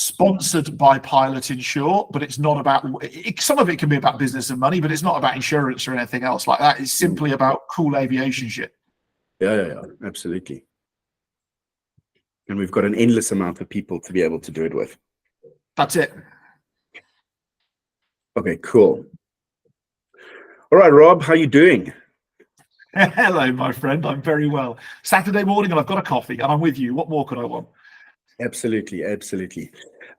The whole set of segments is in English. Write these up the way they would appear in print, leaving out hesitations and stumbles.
sponsored by Pilot Insure, but it's not about some of it can be about business and money, but it's not about insurance or anything else like that. It's simply about cool aviation shit. Yeah, absolutely. And we've got an endless amount of people to be able to do it with. That's it. Okay, cool. All right, Rob, how you doing? Hello, my friend. I'm very well. Saturday morning and I've got a coffee and I'm with you. What more could I want? Absolutely.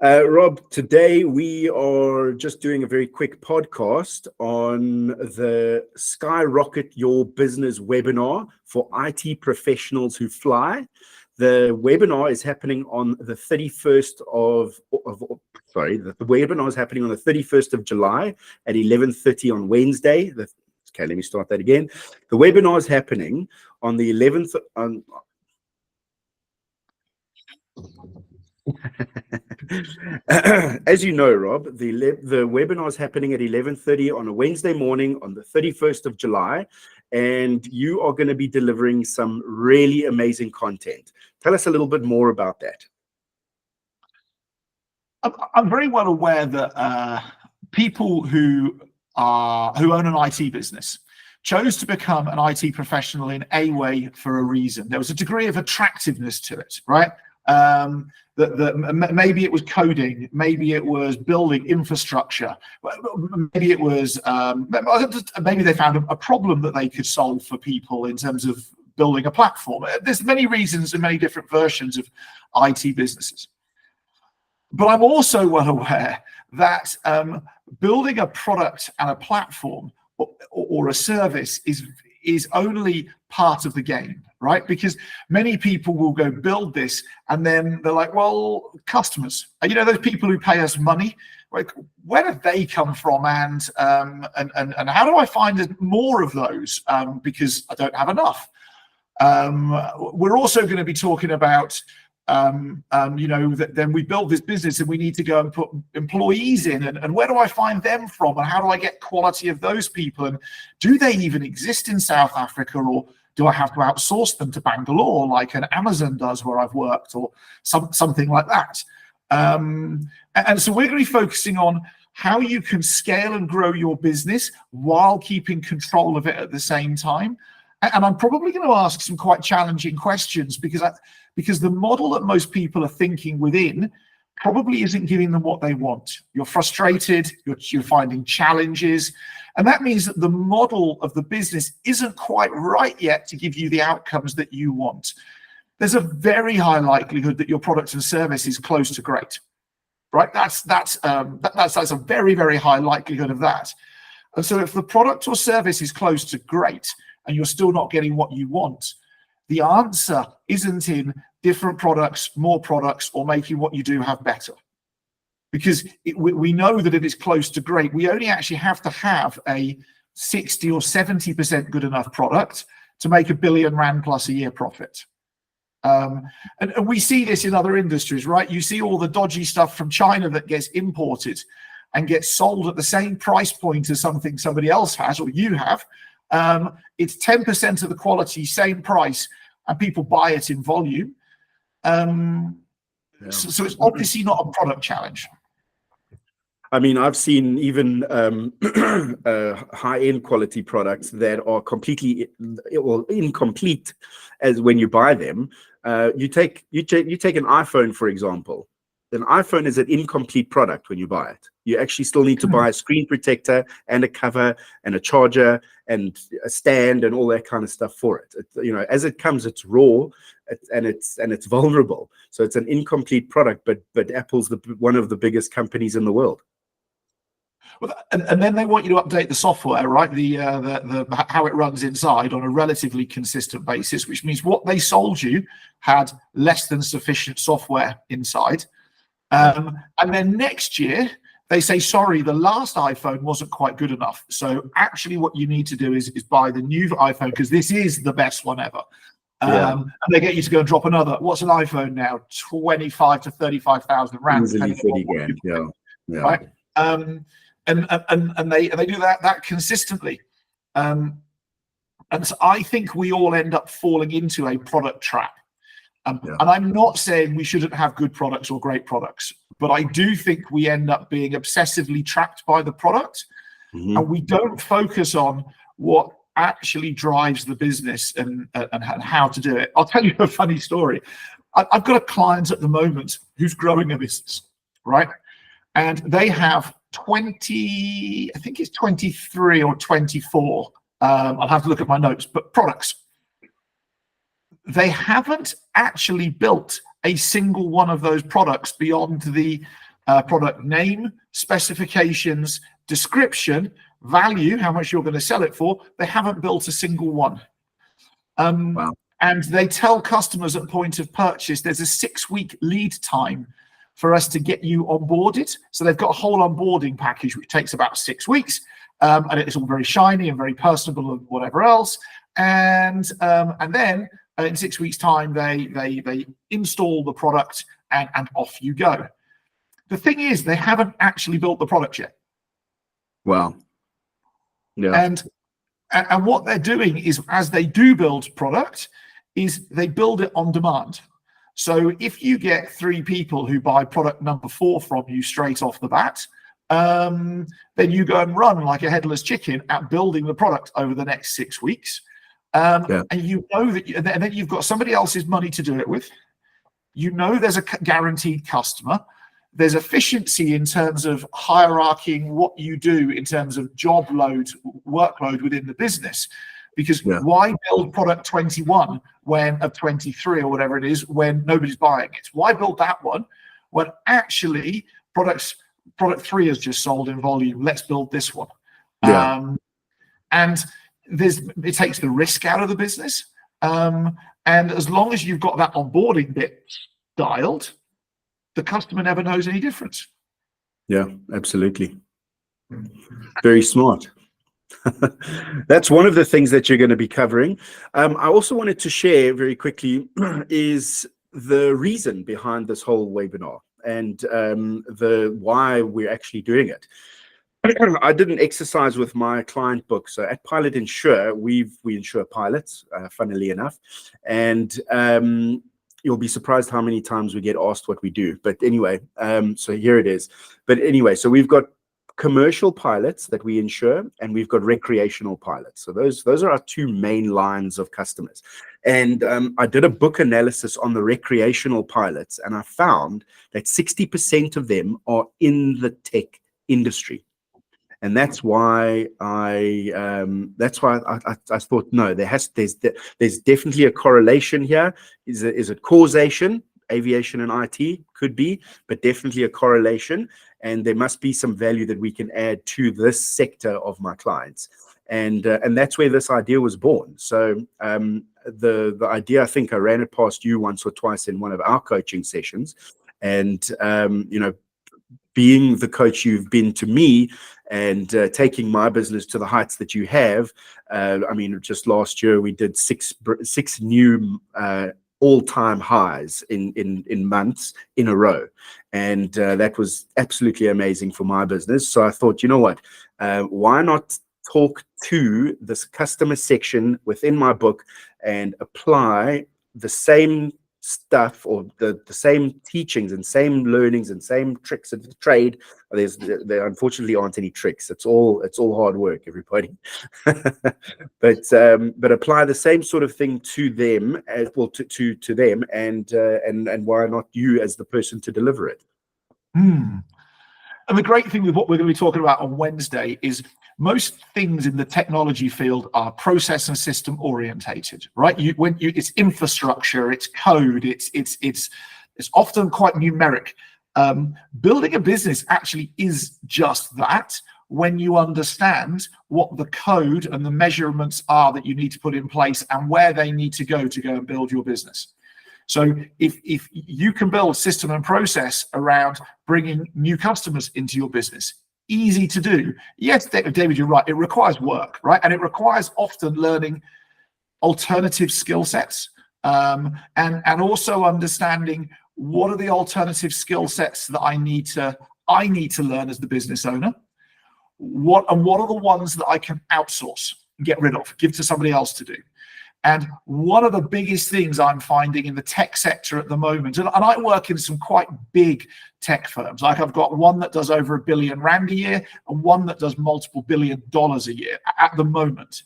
Rob, today we are just doing a very quick podcast on the Skyrocket Your Business webinar for IT professionals who fly. The webinar is happening on the 31st the webinar is happening on the 31st of July at 11:30 on Wednesday. Okay, let me start that again. The webinar is happening on the 11th on as you know, Rob, the webinar is happening at 11:30 on a Wednesday morning on the 31st of July, and you are going to be delivering some really amazing content. Tell us a little bit more about that. I'm very well aware that people who own an IT business chose to become an IT professional in a way for a reason. There was a degree of attractiveness to it, right? Maybe it was coding, maybe it was building infrastructure, maybe it was maybe they found a problem that they could solve for people in terms of building a platform. There's many reasons and many different versions of IT businesses. But I'm also well aware that building a product and a platform or a service is only part of the game, right? Because many people will go build this and then they're like, well, customers, those people who pay us money, like, where do they come from? And how do I find more of those? Because I don't have enough. We're also going to be talking about that then we build this business and we need to go and put employees in, and where do I find them from, and how do I get quality of those people, and do they even exist in South Africa, or do I have to outsource them to Bangalore like an Amazon does where I've worked, or something like that. And so we're going to be focusing on how you can scale and grow your business while keeping control of it at the same time. And I'm probably going to ask some quite challenging questions because the model that most people are thinking within probably isn't giving them what they want. You're frustrated, you're finding challenges, and that means that the model of the business isn't quite right yet to give you the outcomes that you want. There's a very high likelihood that your product and service is close to great, right? That's a very, very high likelihood of that. And so if the product or service is close to great and you're still not getting what you want, the answer isn't in different products, more products, or making what you do have better. Because we know that if it's close to great, we only actually have to have a 60 or 70% good enough product to make R1 billion plus a year profit. And we see this in other industries, right? You see all the dodgy stuff from China that gets imported and gets sold at the same price point as something somebody else has or you have. It's 10% of the quality, same price, and people buy it in volume. So it's obviously not a product challenge. I mean, I've seen even high-end quality products that are completely incomplete as when you buy them. You take an iPhone, for example. An iPhone is an incomplete product when you buy it. You actually still need to buy a screen protector and a cover and a charger and a stand and all that kind of stuff for it. As it comes, it's raw and it's vulnerable. So it's an incomplete product, but Apple's one of the biggest companies in the world. Well, and then they want you to update the software, right? The how it runs inside on a relatively consistent basis, which means what they sold you had less than sufficient software inside. And then next year they say, sorry, the last iPhone wasn't quite good enough. So actually what you need to do is buy the new iPhone because this is the best one ever. And they get you to go and drop another. What's an iPhone now? 25 to 35,000 rand. Easily 30 grand. Yeah. Right. And they do that consistently. And so I think we all end up falling into a product trap. And I'm not saying we shouldn't have good products or great products. but I do think we end up being obsessively trapped by the product, and we don't focus on what actually drives the business and how to do it. I'll tell you a funny story. I've got a client at the moment who's growing a business, right? And they have 20, I think it's 23 or 24. I'll have to look at my notes, but products. They haven't actually built a single one of those products beyond the product name, specifications, description, value, how much you're going to sell it for. They haven't built a single one. Wow. And they tell customers at point of purchase there's a 6-week lead time for us to get you onboarded. So they've got a whole onboarding package which takes about 6 weeks, and it's all very shiny and very personable and whatever else. And then in 6 weeks' time, they install the product and off you go. The thing is, they haven't actually built the product yet. Wow. Yeah. And what they're doing is, as they do build product, is they build it on demand. So if you get 3 people who buy product number 4 from you straight off the bat, then you go and run like a headless chicken at building the product over the next 6 weeks. And you know that, and then you've got somebody else's money to do it with. You know there's a guaranteed customer. There's efficiency in terms of hierarchying what you do in terms of job load, workload within the business. Because why build product 21 when of 23 or whatever it is when nobody's buying it? Why build that one when actually product 3 has just sold in volume? Let's build this one. And it takes the risk out of the business. And as long as you've got that onboarding bit dialed, the customer never knows any difference. Yeah, absolutely. Very smart. That's one of the things that you're going to be covering. I also wanted to share very quickly is the reason behind this whole webinar and the why we're actually doing it. I did an exercise with my client book. So at Pilot Insure, we insure pilots, funnily enough, and you'll be surprised how many times we get asked what we do. But anyway, so here it is. But anyway, so we've got commercial pilots that we insure, and we've got recreational pilots. So those are our 2 main lines of customers. And I did a book analysis on the recreational pilots, and I found that 60% of them are in the tech industry. And that's why I thought, no, there's definitely a correlation here. Is it causation? Aviation and IT could be, but definitely a correlation. And there must be some value that we can add to this sector of my clients. And that's where this idea was born. So the idea, I think I ran it past you once or twice in one of our coaching sessions. And, being the coach you've been to me and taking my business to the heights that you have. I mean, just last year we did six new all-time highs in months in a row. And that was absolutely amazing for my business. So I thought, you know what, why not talk to this customer section within my book and apply the same stuff or the same teachings and same learnings and same tricks of the trade. There unfortunately aren't any tricks. It's all hard work, everybody. but apply the same sort of thing to them as well to them, and why not you as the person to deliver it? And the great thing with what we're going to be talking about on Wednesday is most things in the technology field are process and system orientated, right? It's infrastructure, it's code, it's often quite numeric. Building a business actually is just that when you understand what the code and the measurements are that you need to put in place and where they need to go and build your business. So if you can build system and process around bringing new customers into your business, easy to do. Yes, David, you're right. It requires work, right? And it requires often learning alternative skill sets, and also understanding what are the alternative skill sets that I need to learn as the business owner. What are the ones that I can outsource, get rid of, give to somebody else to do. And one of the biggest things I'm finding in the tech sector at the moment, and I work in some quite big tech firms, like I've got one that does over R1 billion a year and one that does multiple $1 billion a year at the moment.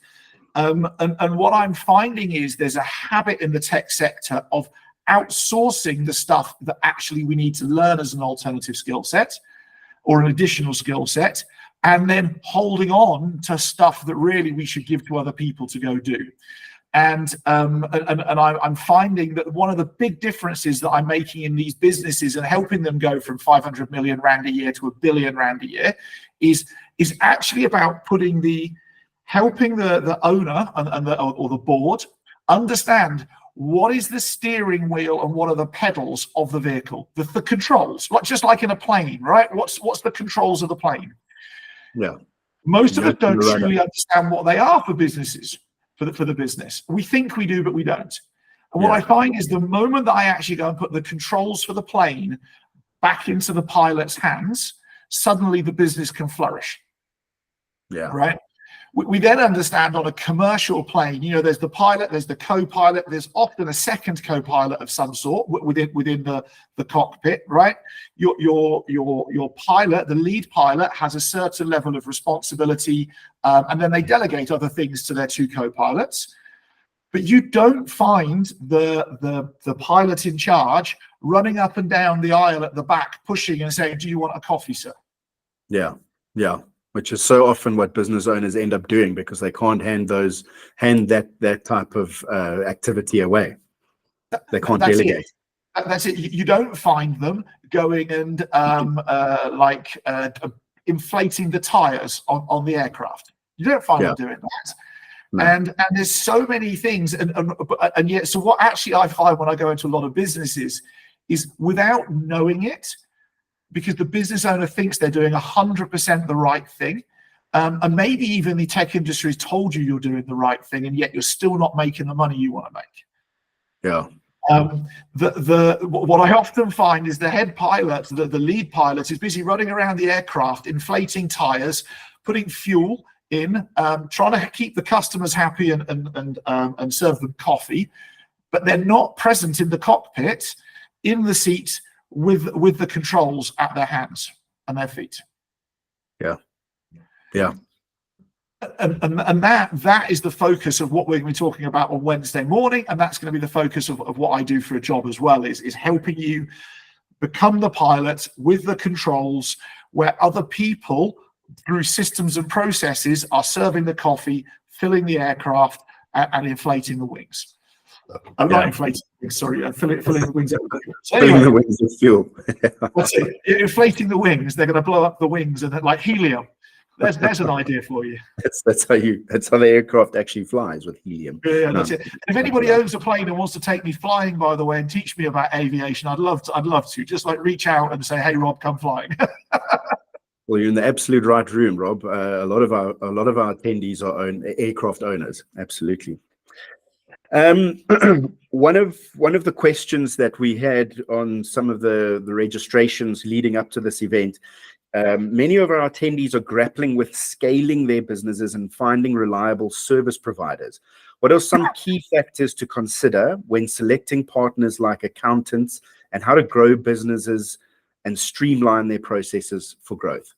And what I'm finding is there's a habit in the tech sector of outsourcing the stuff that actually we need to learn as an alternative skill set or an additional skill set, and then holding on to stuff that really we should give to other people to go do. And I'm finding that one of the big differences that I'm making in these businesses and helping them go from 500 million rand a year to R1 billion a year is actually about helping the owner or the board understand what is the steering wheel and what are the pedals of the vehicle, the controls, just like in a plane, right? What's the controls of the plane? Yeah. Most of us don't truly understand what they are for businesses. For the business. We think we do, but we don't. And what I find is the moment that I actually go and put the controls for the plane back into the pilot's hands, suddenly the business can flourish. Yeah. Right? We then understand on a commercial plane, there's the pilot, there's the co-pilot, there's often a second co-pilot of some sort within the cockpit, right? Your pilot, the lead pilot, has a certain level of responsibility, and then they delegate other things to their two co-pilots. But you don't find the pilot in charge running up and down the aisle at the back, pushing and saying, "Do you want a coffee, sir?" Yeah. Which is so often what business owners end up doing because they can't hand that type of activity away. They can't delegate. That's it. You don't find them going and inflating the tires on the aircraft. You don't find them doing that. No. And there's so many things, and yet, so what actually I find when I go into a lot of businesses is without knowing it, because the business owner thinks they're doing 100% the right thing, and maybe even the tech industry has told you you're doing the right thing, and yet you're still not making the money you want to make. Yeah. What I often find is the head pilot, the lead pilot, is busy running around the aircraft, inflating tires, putting fuel in, trying to keep the customers happy and serve them coffee, but they're not present in the cockpit, in the seat, with the controls at their hands and their feet. Yeah. And that is the focus of what we're going to be talking about on Wednesday morning, and that's going to be the focus of what I do for a job as well, is helping you become the pilot with the controls, where other people through systems and processes are serving the coffee, filling the aircraft, and inflating the wings. I'm not inflating the wings, sorry, filling the wings. So anyway, filling the wings with fuel. That's it. Inflating the wings, they're going to blow up the wings, and like helium. There's an idea for you. That's how the aircraft actually flies, with helium. Yeah, that's it. If anybody owns a plane and wants to take me flying, by the way, and teach me about aviation, I'd love to. Just like reach out and say, "Hey, Rob, come flying." Well, you're in the absolute right room, Rob. A lot of our attendees are aircraft owners. Absolutely. One of the questions that we had on some of the registrations leading up to this event, many of our attendees are grappling with scaling their businesses and finding reliable service providers. What are some key factors to consider when selecting partners like accountants, and how to grow businesses and streamline their processes for growth?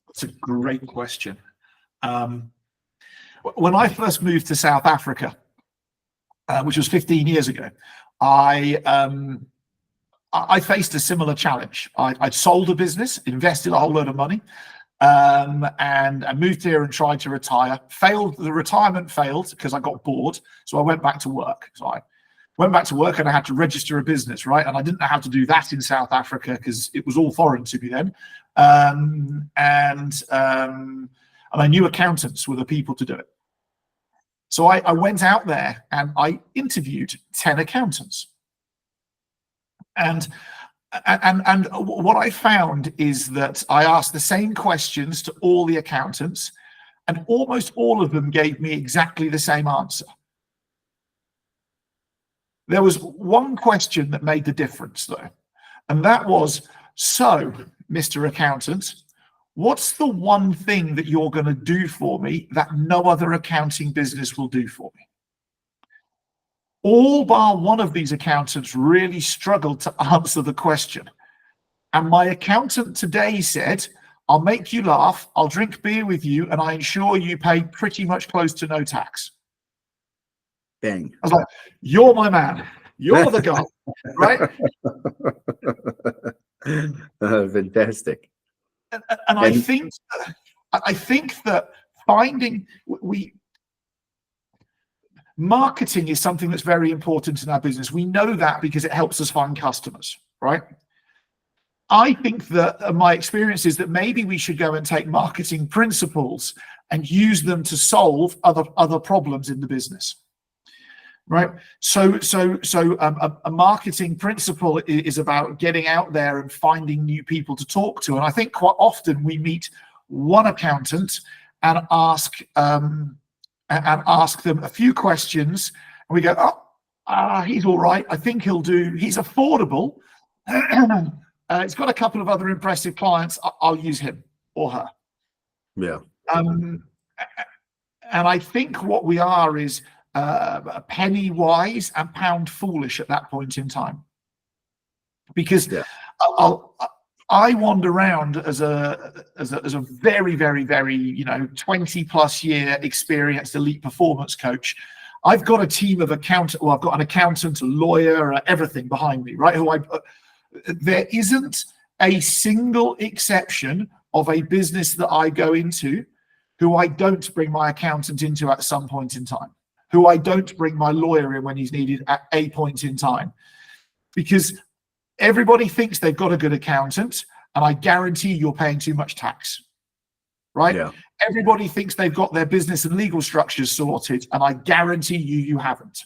That's a great question. When I first moved to South Africa, which was 15 years ago, I faced a similar challenge. I'd sold a business, invested a whole load of money, and I moved here and tried to retire. The retirement failed because I got bored, so I went back to work. So I went back to work and I had to register a business, right? And I didn't know how to do that in South Africa because it was all foreign to me then. And I knew accountants were the people to do it. So I went out there and I interviewed 10 accountants. And what I found is that I asked the same questions to all the accountants, and almost all of them gave me exactly the same answer. There was one question that made the difference, though, and that was, "So, Mr. Accountant, what's the one thing that you're going to do for me that no other accounting business will do for me?" All bar one of these accountants really struggled to answer the question. And my accountant today said, I'll make you laugh, I'll drink beer with you, and I ensure you pay pretty much close to no tax. Bang. I was like, you're my man. You're the guy, right? Fantastic. And I think that marketing is something that's very important in our business. We know that because it helps us find customers, right? I think that my experience is that maybe we should go and take marketing principles and use them to solve other problems in the business, right? So a marketing principle is about getting out there and finding new people to talk to. And I think quite often we meet one accountant and ask them a few questions, and we go, he's all right. I think he'll do. He's affordable. He's got a couple of other impressive clients. I'll use him or her. Yeah. And I think what we are is penny wise and pound foolish at that point in time, because I wander around as a very, very, very 20+ year experienced elite performance coach. I've got a team of accountants. Well, I've got an accountant, a lawyer, everything behind me, right? There isn't a single exception of a business that I go into who I don't bring my accountant into at some point in time, who I don't bring my lawyer in when he's needed at a point in time, because everybody thinks they've got a good accountant, and I guarantee you're paying too much tax, right? Yeah. Everybody thinks they've got their business and legal structures sorted, and I guarantee you haven't.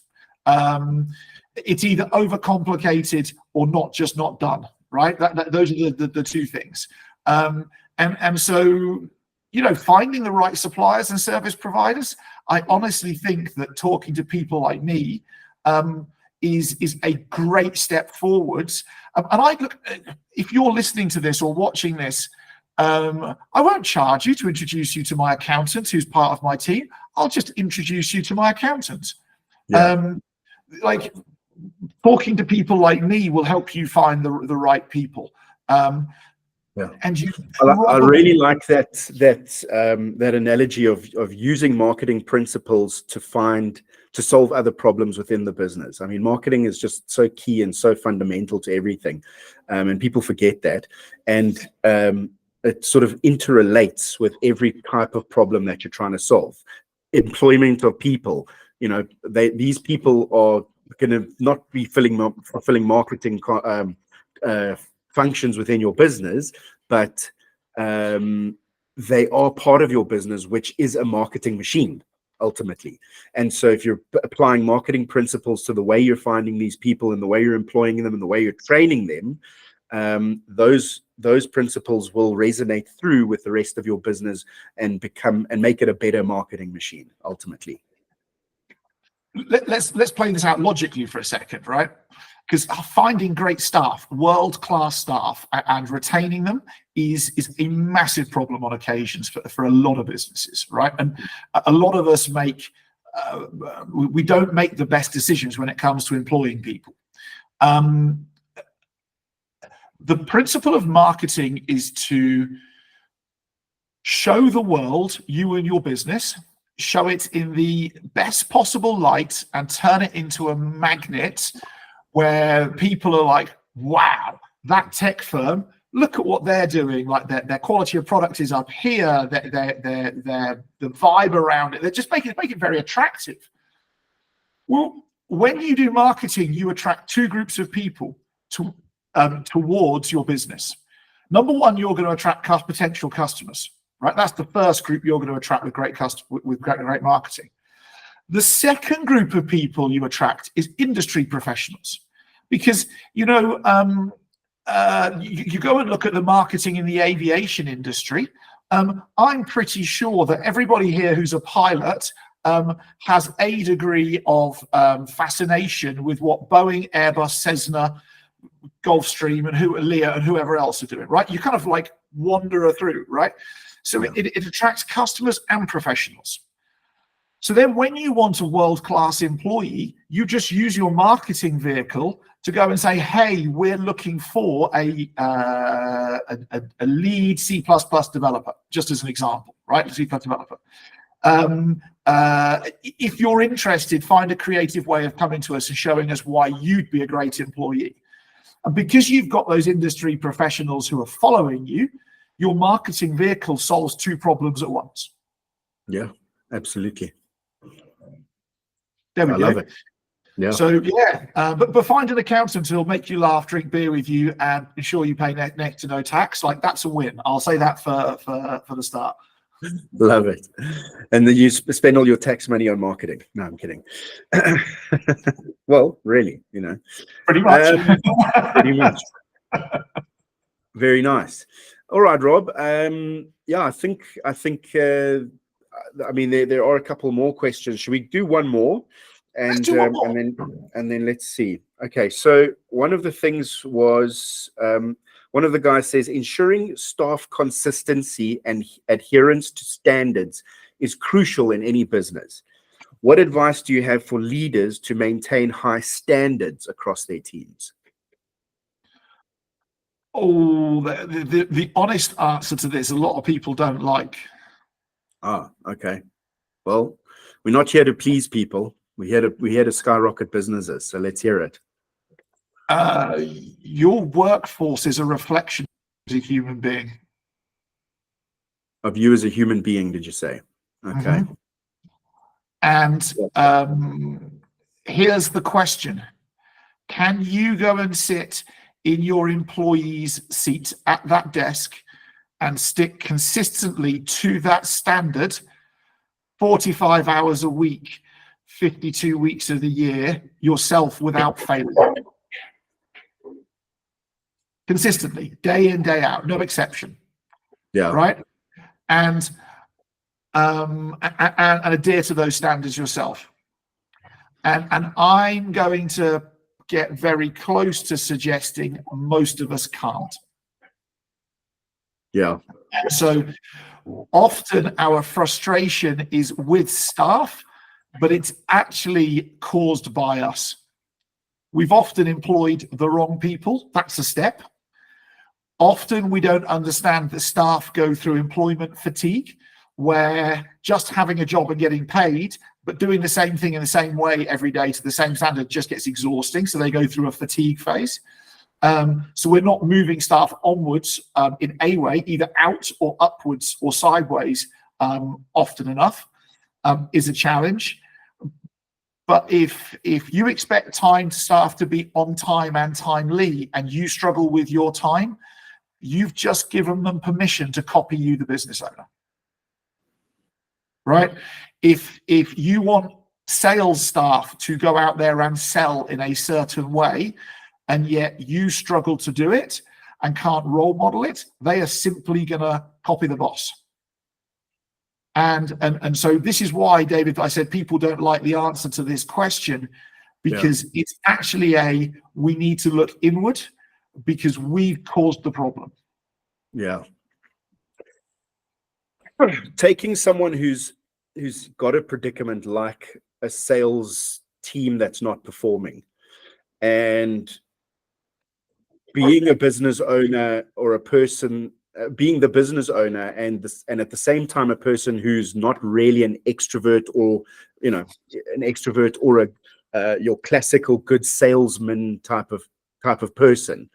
It's either overcomplicated or just not done, right? Those are the two things. And so, finding the right suppliers and service providers, I honestly think that talking to people like me is a great step forwards. And if you're listening to this or watching this, I won't charge you to introduce you to my accountant who's part of my team. I'll just introduce you to my accountant. Yeah. Talking to people like me will help you find the right people. Yeah. And I really like that analogy of using marketing principles to solve other problems within the business. I mean, marketing is just so key and so fundamental to everything, and people forget that. And it sort of interrelates with every type of problem that you're trying to solve. Employment of people, these people are going to not be fulfilling marketing functions within your business, but they are part of your business, which is a marketing machine ultimately. And so if you're applying marketing principles to the way you're finding these people and the way you're employing them and the way you're training them, those principles will resonate through with the rest of your business and make it a better marketing machine ultimately. Let's play this out logically for a second, right? Because finding great staff, world-class staff, and retaining them is a massive problem on occasions for a lot of businesses, right? And a lot of us we don't make the best decisions when it comes to employing people. The principle of marketing is to show the world you and your business, show it in the best possible light, and turn it into a magnet where people are like, wow, that tech firm, look at what they're doing. Like their quality of product is up here. The vibe around it, they just make it very attractive. Well, when you do marketing, you attract two groups of people towards your business. Number one, you're going to attract potential customers, right? That's the first group you're going to attract with great marketing. The second group of people you attract is industry professionals, because you go and look at the marketing in the aviation industry. I'm pretty sure that everybody here who's a pilot has a degree of fascination with what Boeing, Airbus, Cessna, Gulfstream, and Lear and whoever else are doing, right? You kind of like wander through, right? So it attracts customers and professionals. So then when you want a world-class employee, you just use your marketing vehicle to go and say, hey, we're looking for a lead C++ developer, just as an example, right? C++ developer. If you're interested, find a creative way of coming to us and showing us why you'd be a great employee. And because you've got those industry professionals who are following you, your marketing vehicle solves two problems at once. Yeah, absolutely. There we I go. love it. Yeah. So yeah, but find an accountant who'll make you laugh, drink beer with you, and ensure you pay next to no tax. Like, that's a win. I'll say that for the start. Love it. And then you spend all your tax money on marketing. No, I'm kidding. Well, really, you know. Pretty much. Pretty much. Very nice. All right, Rob. Yeah, I think. I mean, there are a couple more questions. Should we do one more? And then let's see. Okay, so one of the things was one of the guys says ensuring staff consistency and adherence to standards is crucial in any business. What advice do you have for leaders to maintain high standards across their teams? Oh, the honest answer to this, a lot of people don't like. Ah, okay. Well, we're not here to please people. We're here to skyrocket businesses. So let's hear it. Your workforce is a reflection of a human being. Of you as a human being, did you say? Okay. Mm-hmm. And here's the question. Can you go and sit in your employee's seat at that desk and stick consistently to that standard 45 hours a week, 52 weeks of the year yourself without failure? Consistently, day in, day out, no exception. Yeah. Right? And adhere to those standards yourself. And I'm going to get very close to suggesting most of us can't. Yeah. So often our frustration is with staff, but it's actually caused by us. We've often employed the wrong people. That's a step. Often we don't understand that staff go through employment fatigue, where just having a job and getting paid, but doing the same thing in the same way every day to the same standard just gets exhausting. So they go through a fatigue phase. So we're not moving staff onwards in a way, either out or upwards or sideways often enough is a challenge. But if you expect staff to be on time and timely, and you struggle with your time, you've just given them permission to copy you, the business owner. Right? If you want sales staff to go out there and sell in a certain way, and yet you struggle to do it and can't role model it, they are simply going to copy the boss. And so this is why, David, I said people don't like the answer to this question, because it's actually we need to look inward because we've caused the problem. Yeah. Taking someone who's got a predicament like a sales team that's not performing, and being a business owner or a person being the business owner and at the same time a person who's not really an extrovert or an extrovert or your classical good salesman type of person,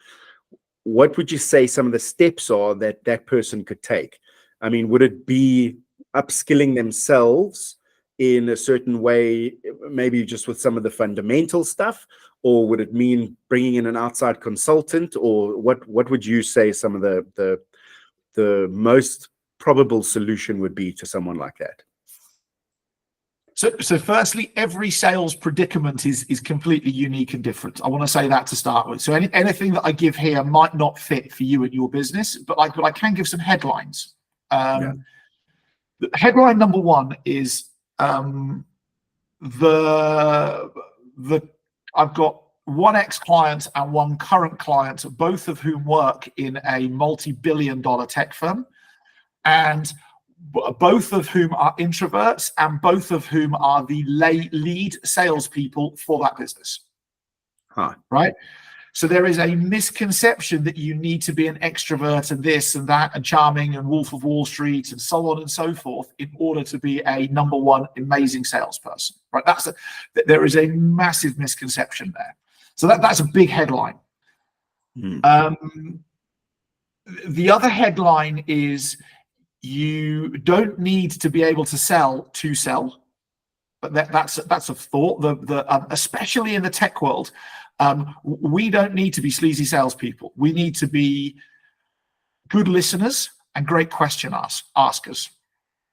what would you say some of the steps are that person could take? I mean, would it be upskilling themselves in a certain way, maybe just with some of the fundamental stuff, or would it mean bringing in an outside consultant, or what would you say some of the most probable solution would be to someone like that? So firstly, every sales predicament is completely unique and different. I want to say that to start with. So anything that I give here might not fit for you and your business, but I can give some headlines. Headline number one is I've got one ex-client and one current client, both of whom work in a multi-billion-dollar tech firm. And both of whom are introverts and both of whom are the lead salespeople for that business. Right? So there is a misconception that you need to be an extrovert and this and that and charming and Wolf of Wall Street and so on and so forth in order to be a number one amazing salesperson. Right? There is a massive misconception there. So that's a big headline. The other headline is you don't need to be able to sell, but that's a thought. Especially in the tech world, we don't need to be sleazy salespeople. We need to be good listeners and great question askers.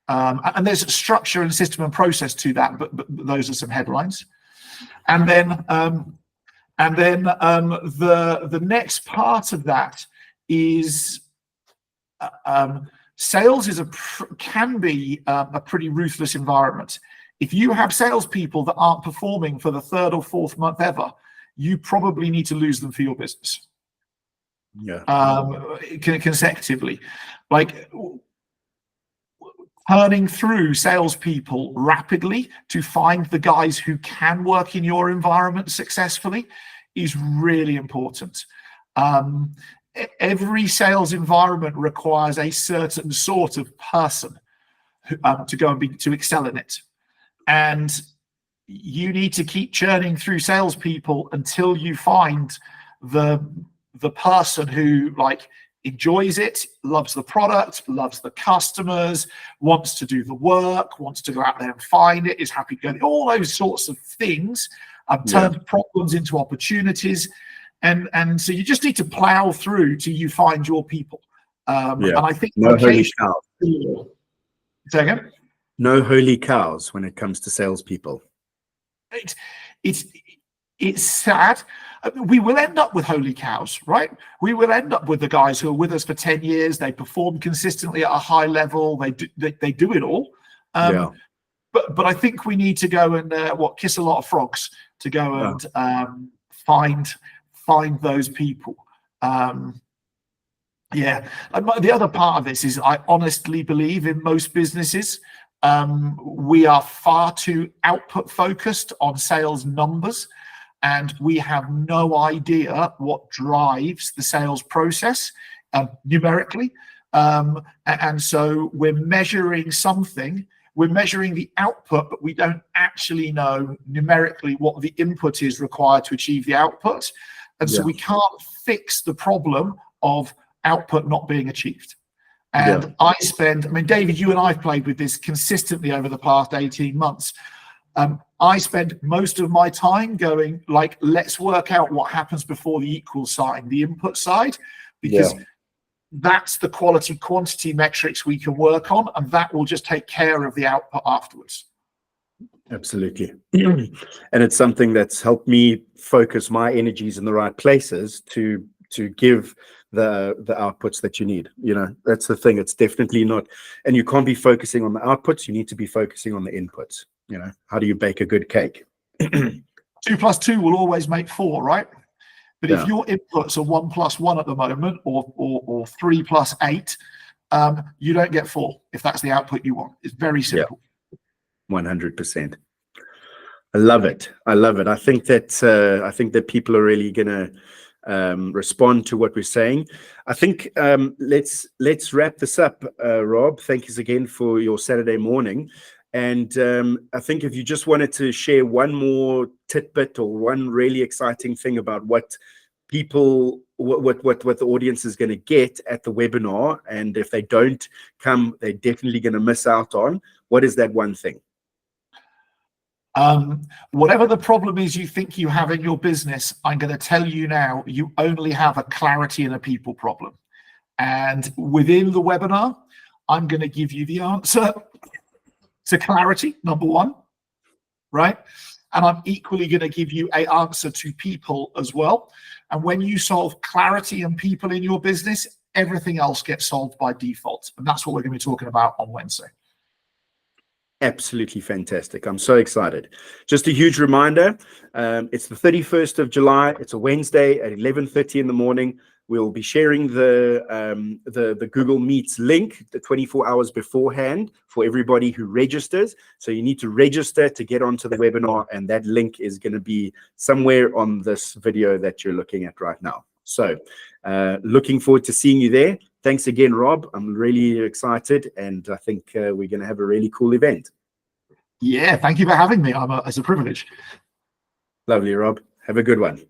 And there's a structure and system and process to that, but those are some headlines. And then the next part of that is sales can be a pretty ruthless environment. If you have salespeople that aren't performing for the third or fourth month ever, you probably need to lose them for your business. Consecutively, like turning through salespeople rapidly to find the guys who can work in your environment successfully is really important. Every sales environment requires a certain sort of person to excel in it, and you need to keep churning through salespeople until you find the person who enjoys it, loves the product, loves the customers, wants to do the work, wants to go out there and find it, is happy going, all those sorts of things, turn problems into opportunities. And so you just need to plow through till you find your people. And I think no holy cows. Say again? No holy cows when it comes to salespeople. It's sad. We will end up with holy cows, right? We will end up with the guys who are with us for 10 years. They perform consistently at a high level. They do it all. But I think we need to go and kiss a lot of frogs to go and find those people. And the other part of this is I honestly believe in most businesses, we are far too output focused on sales numbers, and we have no idea what drives the sales process numerically. And so we're measuring something, we're measuring the output, but we don't actually know numerically what the input is required to achieve the output. And so we can't fix the problem of output not being achieved. And David, you and I have played with this consistently over the past 18 months. I spend most of my time going, let's work out what happens before the equal sign, the input side, because that's the quality quantity metrics we can work on, and that will just take care of the output afterwards. Absolutely. And it's something that's helped me focus my energies in the right places to give the outputs that you need. That's the thing. It's definitely not, and you can't be focusing on the outputs. You need to be focusing on the inputs. How do you bake a good cake? 2 + 2 will always make 4, right? But if your inputs are 1 + 1 at the moment, or 3 + 8, you don't get 4 if that's the output you want. It's very simple. 100%. I love it. I think that people are really gonna respond to what we're saying. I think let's wrap this up, Rob. Thank you again for your Saturday morning. And I think if you just wanted to share one more tidbit or one really exciting thing about what the audience is going to get at the webinar, and if they don't come, they're definitely going to miss out on, what is that one thing? Whatever the problem is you think you have in your business, I'm going to tell you now, you only have a clarity and a people problem. And within the webinar, I'm going to give you the answer to clarity, number one, right? And I'm equally going to give you an answer to people as well. And when you solve clarity and people in your business, everything else gets solved by default. And that's what we're going to be talking about on Wednesday. Absolutely fantastic. I'm so excited. Just a huge reminder, it's the 31st of July. It's a Wednesday at 11:30 in the morning. We'll be sharing the Google Meets link 24 hours beforehand for everybody who registers. So you need to register to get onto the webinar, and that link is going to be somewhere on this video that you're looking at right now. So looking forward to seeing you there. Thanks again, Rob. I'm really excited, and I think we're going to have a really cool event. Yeah, thank you for having me. It's a privilege. Lovely, Rob. Have a good one.